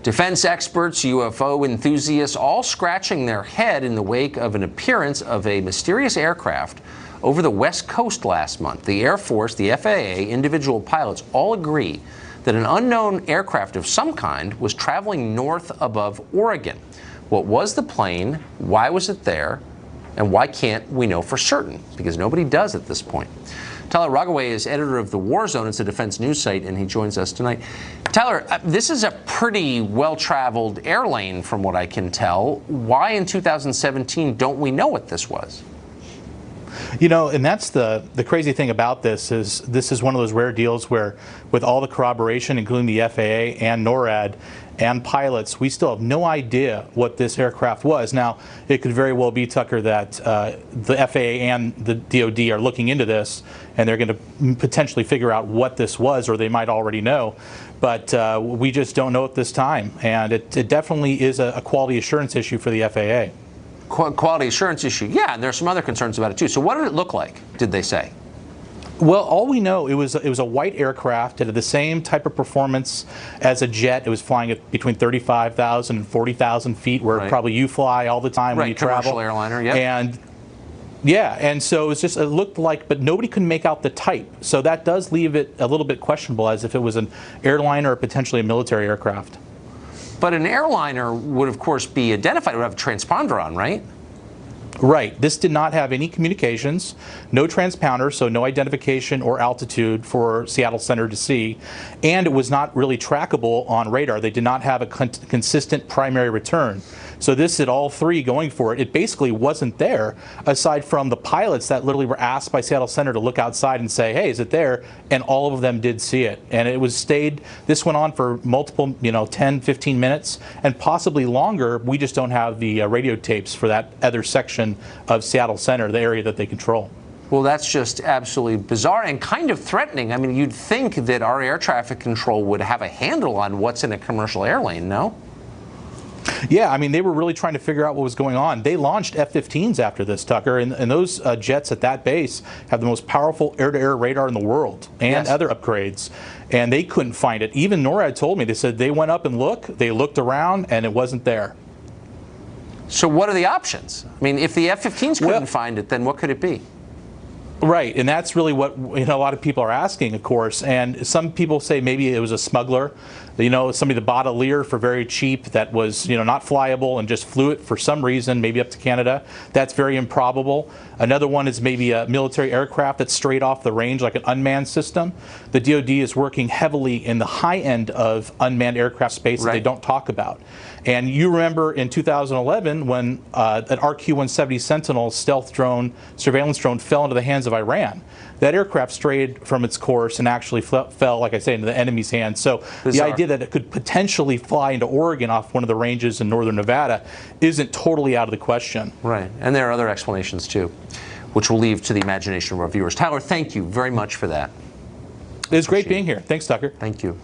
Defense experts, UFO enthusiasts, all scratching their head in the wake of an appearance of a mysterious aircraft over the West Coast last month. The Air Force, the FAA, individual pilots all agree that an unknown aircraft of some kind was traveling north above Oregon. What was the plane? Why was it there? And why can't we know for certain? Because nobody does at this point. Tyler Rogoway is editor of The War Zone. It's a defense news site, and he joins us tonight. Tyler, this is a pretty well-traveled air lane from what I can tell. Why in 2017 don't we know what this was? You know, and that's the crazy thing about this is one of those rare deals where with all the corroboration, including the FAA and NORAD and pilots, we still have no idea what this aircraft was. Now, it could very well be, Tucker, that the FAA and the DOD are looking into this and they're going to potentially figure out what this was, or they might already know. But we just don't know at this time. And it definitely is a quality assurance issue for the FAA. Quality assurance issue, yeah, and there's some other concerns about it too. So what did it look like, did they say? Well, all we know, it was a white aircraft. It had the same type of performance as a jet. It was flying at between 35,000 and 40,000 feet, where probably you fly all the time when you travel. Commercial airliner, yeah. And yeah, and so it looked like, but nobody could make out the type. So that does leave it a little bit questionable, as if it was an airliner or potentially a military aircraft. But an airliner would, of course, be identified. It would have a transponder on, right? Right. This did not have any communications, no transponder, so no identification or altitude for Seattle Center to see, and it was not really trackable on radar. They did not have a consistent primary return. So this had all three going for it. It basically wasn't there, aside from the pilots that literally were asked by Seattle Center to look outside and say, hey, is it there? And all of them did see it. And it was this went on for multiple, 10, 15 minutes, and possibly longer. We just don't have the radio tapes for that other section of Seattle Center, the area that they control. Well, that's just absolutely bizarre and kind of threatening. I mean, you'd think that our air traffic control would have a handle on what's in a commercial airlane, no? Yeah, I mean, they were really trying to figure out what was going on. They launched F-15s after this, Tucker, and those jets at that base have the most powerful air-to-air radar in the world, and other upgrades, and they couldn't find it. Even NORAD told me, they said they went up and they looked around, and it wasn't there. So what are the options? I mean, if the F-15s couldn't find it, then what could it be? Right, and that's really what a lot of people are asking, of course. And some people say maybe it was a smuggler, somebody that bought a Lear for very cheap that was not flyable and just flew it for some reason, maybe up to Canada. That's very improbable. Another one is maybe a military aircraft that's straight off the range, like an unmanned system. The DoD is working heavily in the high end of unmanned aircraft space that they don't talk about. And you remember in 2011 when an RQ-170 Sentinel stealth drone, surveillance drone, fell into the hands of Iran. That aircraft strayed from its course and actually fell, like I say, into the enemy's hands. So the idea that it could potentially fly into Oregon off one of the ranges in northern Nevada isn't totally out of the question. Right, and there are other explanations too, which we'll leave to the imagination of our viewers. Tyler, thank you very much for that. It was great being here. Thanks, Tucker. Thank you.